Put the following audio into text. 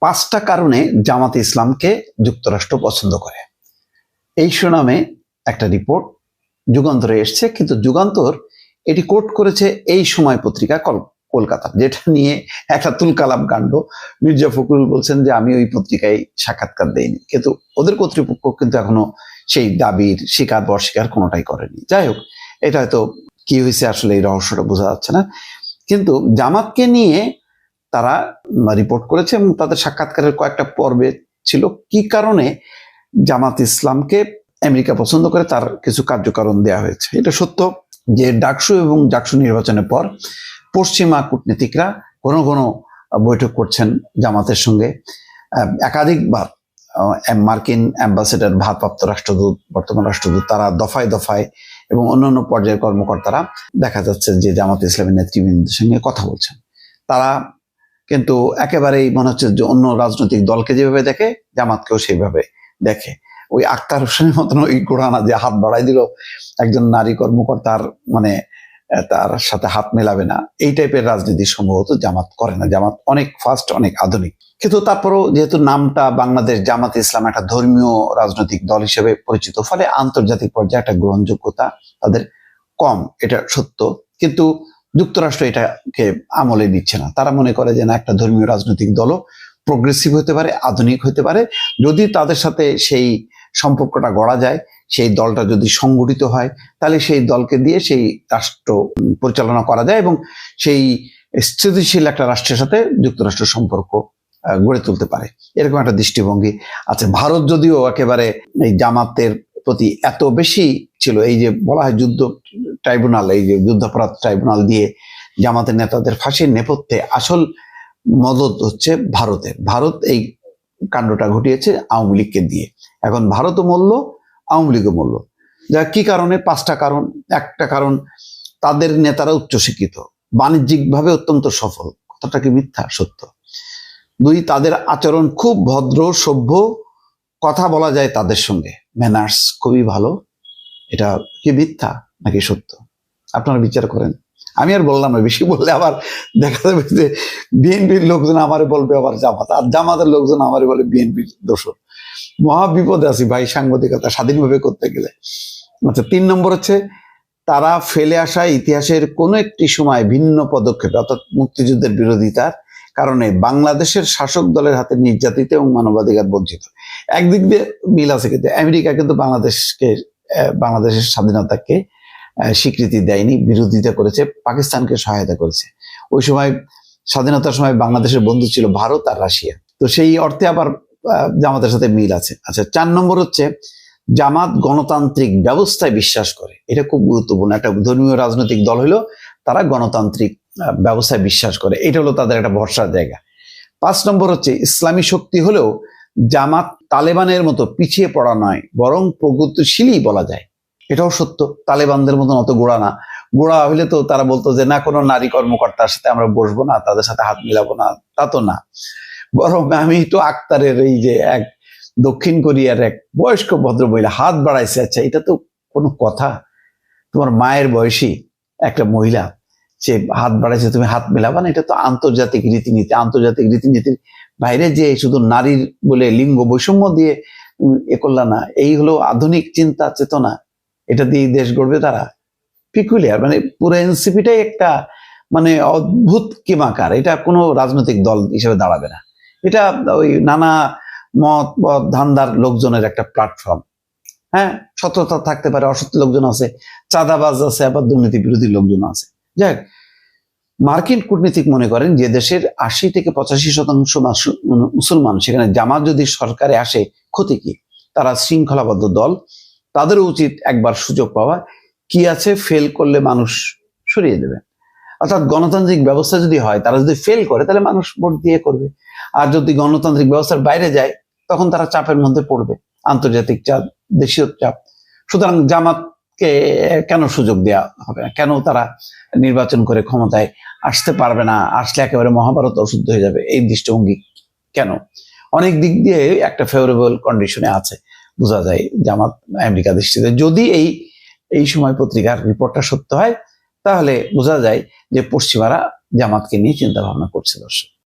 5টা কারণে জামাতে ইসলামকে যুক্তরাষ্ট্র পছন্দ করে, এই শিরোনামে একটা রিপোর্ট যুগান্তরে এসছে। কিন্তু যুগান্তর এটি কোট করেছে এই সময় পত্রিকা কলকাতা, যেটা নিয়ে একটা তুলকালাম কাণ্ড। মির্জা ফখরুল বলছেন যে আমি ওই পত্রিকায় সাক্ষাৎকার দেইনি, কিন্তু ওদের কর্তৃপক্ষ কিন্তু এখনো সেই দাবির স্বীকার অস্বীকার কোনোটাই করেনি। যাই হোক, এটা হয়তো কি হয়েছে আসলে এই রহস্যটা বোঝা যাচ্ছে না। কিন্তু জামাতকে নিয়ে তারা রিপোর্ট করেছে এবং তাদের সাক্ষাৎকারের কয়েকটা পর্বে ছিল কি কারণে জামাত ইসলামকে আমেরিকা পছন্দ করে, তার কিছু কার্যকারণ দেওয়া হয়েছে। এটা সত্য যে ডাকসু এবং জাকসু নির্বাচনের পর পশ্চিমা কূটনীতিকরা ঘন ঘন বৈঠক করছেন জামাতের সঙ্গে। একাধিকবার মার্কিন অ্যাম্বাসেডার, ভারপ্রাপ্ত রাষ্ট্রদূত, বর্তমান রাষ্ট্রদূত, তারা দফায় দফায় এবং অন্যান্য পর্যায়ের কর্মকর্তারা দেখা যাচ্ছে যে জামাত ইসলামের নেতৃবৃন্দের সঙ্গে কথা বলছেন। তারা কিন্তু একেবারেই মনে হচ্ছে যে অন্য রাজনৈতিক দলকে যেভাবে দেখে জামাতকেও সেইভাবে দেখে। ওই আক্তার হোসেনের মতন ওই গোড়ানা যে হাত বাড়াই দিল একজন নারী কর্মকর্তার, মানে তার সাথে হাত মেলাবে না, এই টাইপের রাজনীতি সম্ভবত জামাত করে না। জামাত অনেক ফাস্ট, অনেক আধুনিক। কিন্তু তারপরেও যেহেতু নামটা বাংলাদেশ জামাত ইসলাম একটা ধর্মীয় রাজনৈতিক দল হিসেবে পরিচিত, ফলে আন্তর্জাতিক পর্যায়ে একটা গ্রহণযোগ্যতা তাদের কম, এটা সত্য। কিন্তু যুক্তরাষ্ট্র এটাকে আমলে নিচ্ছে না। তারা মনে করে যে না, একটা ধর্মীয় রাজনৈতিক দলও প্রোগ্রেসিভ হতে পারে, আধুনিক হতে পারে, যদি তাদের সাথে সেই সম্পর্কটা গড়া যায়, সেই দলটা যদি সংগঠিত হয়, তাহলে সেই দলকে দিয়ে সেই রাষ্ট্র পরিচালনা করা যায় এবং সেই স্থিতিশীল একটা রাষ্ট্রের সাথে যুক্তরাষ্ট্র সম্পর্ক গড়ে তুলতে পারে, এরকম একটা দৃষ্টিভঙ্গি আছে। ভারত যদিও একেবারে এই জামাতের প্রতি এত বেশি ছিল, এই যে বলা হয় যুদ্ধ ট্রাইব্যুনাল, এই যে যুদ্ধাপরাধ ট্রাইব্যুনাল দিয়ে জামাতের নেতাদের ফাঁসির নেপথ্যে আসল মদত হচ্ছে ভারতের। ভারত এই কাণ্ডটা ঘটিয়েছে আওয়ামী লীগকে দিয়ে। এখন ভারতও মূল্য, আওয়ামী লীগও মূল্য। যা কি কারণে? 5টা কারণ। একটা কারণ, তাদের নেতারা উচ্চশিক্ষিত, বাণিজ্যিকভাবে অত্যন্ত সফল। কথাটা কি মিথ্যা? সত্য। 2, তাদের আচরণ খুব ভদ্র, সভ্য, কথা বলা যায় তাদের সঙ্গে, ম্যানার্স খুবই ভালো। এটা কি মিথ্যা নাকি সত্য? আপনারা বিচার করেন। আমি আর বললাম না, বেশি বললে আবার দেখা যাবে যে বিএনপির লোকজন আমারে বলবে আবার জামাত, আর জামাতের লোকজন আমারে বলে বিএনপির দোষর। মহা বিপদে আছি ভাই সাংবাদিকতা স্বাধীনভাবে করতে গেলে। আচ্ছা, 3 নম্বর হচ্ছে তারা ফেলে আসা ইতিহাসের কোনো একটি সময় ভিন্ন পদক্ষেপে, অর্থাৎ মুক্তিযুদ্ধের বিরোধিতার কারণে বাংলাদেশের শাসক দলের হাতে নির্যাতিত এবং মানবাধিকার বঞ্চিত। একদিক দিয়ে মিল আছে, কিন্তু আমেরিকা কিন্তু বাংলাদেশের স্বাধীনতাকে স্বীকৃতি দেয়নি, বিরোধিতা করেছে, পাকিস্তানকে সহায়তা করেছে। ওই সময় স্বাধীনতার সময় বাংলাদেশের বন্ধু ছিল ভারত আর রাশিয়া, তো সেই অর্থে আবার জামাতের সাথে মিল আছে। আচ্ছা, 4 নম্বর হচ্ছে জামাত গণতান্ত্রিক ব্যবস্থায় বিশ্বাস করে। এটা খুব গুরুত্বপূর্ণ। একটা ধর্মীয় রাজনৈতিক দল হলো তারা গণতান্ত্রিক ব্যবস্থায় বিশ্বাস করে, এটা হলো তাদের একটা ভরসার জায়গা। 5 নম্বর হচ্ছে ইসলামী শক্তি হলেও জামাত তালেবানের মতো পিছিয়ে পড়া নয়, বরং প্রগতিশীলই বলা যায়। এটাও সত্য। তালেবানদের মতন অত গোড়া না। গোড়া হইলে তো তারা বলতো যে না, কোনো নারী কর্মকর্তার সাথে আমরা বসবো না, তাদের সাথে হাত মিলাবো না, তা তো না। বরং আমি তো আক্তারের এই যে এক দক্ষিণ কোরিয়ার এক বয়স্ক ভদ্র মহিলা হাত বাড়াইছে, আচ্ছা এটা তো কোনো কথা? তোমার মায়ের বয়সী একটা মহিলা সে হাত বাড়াইছে, তুমি হাত মেলাবা না? এটা তো আন্তর্জাতিক রীতিনীতি। আন্তর্জাতিক রীতিনীতির বাইরে যে শুধু নারীর বলে লিঙ্গ বৈষম্য দিয়ে এ করলা না, এই হলো আধুনিক চিন্তা চেতনা। এটা দিয়ে দেশ গড়বে তারা? পিকুলিয়ার, মানে পুরো এনসিপিটাই একটা মানে অদ্ভুত কিমাকার। এটা কোনো রাজনৈতিক দল হিসেবে দাঁড়াবে না। এটা ওই নানা মত ধান্দার লোকজনের একটা প্ল্যাটফর্ম। হ্যাঁ, সততা থাকতে পারে, অসৎ লোকজন আছে, চাঁদাবাজ আছে, আবার দুর্নীতি বিরোধী লোকজন আছে। যাই, মার্কিন কূটনীতিক মনে করেন যে দেশের 80 থেকে 85% মুসলমান, সেখানে জামাত যদি সরকারে আসে ক্ষতি কি? তারা শৃঙ্খলাবদ্ধ দল, তাদেরও উচিত একবার সুযোগ পাওয়া। কি আছে, ফেল করলে মানুষ সরিয়ে দেবে। অর্থাৎ গণতান্ত্রিক ব্যবস্থা যদি হয়, তারা যদি ফেল করে তাহলে মানুষ ভোট দিয়ে করবে। আর যদি গণতান্ত্রিক ব্যবস্থার বাইরে যায়, তখন তারা চাপের মধ্যে পড়বে, আন্তর্জাতিক চাপ, দেশীয় চাপ। সুতরাং জামাতকে কেন সুযোগ দেওয়া হবে না? কেন তারা নির্বাচন করে ক্ষমতায় আসতে পারবে না? আসলে একেবারে মহাভারত অশুদ্ধ হয়ে যাবে, এই দৃষ্টিভঙ্গি কেন? অনেক দিক দিয়ে একটা ফেভারেবল কন্ডিশনে আছে, বোঝা যায় জামাত আমেরিকা দৃষ্টিতে। যদি এই সময় পত্রিকার রিপোর্টটা সত্য হয়, তাহলে বোঝা যায় যে পশ্চিমারা জামাতকে নিয়ে চিন্তা ভাবনা করছে। দর্শক।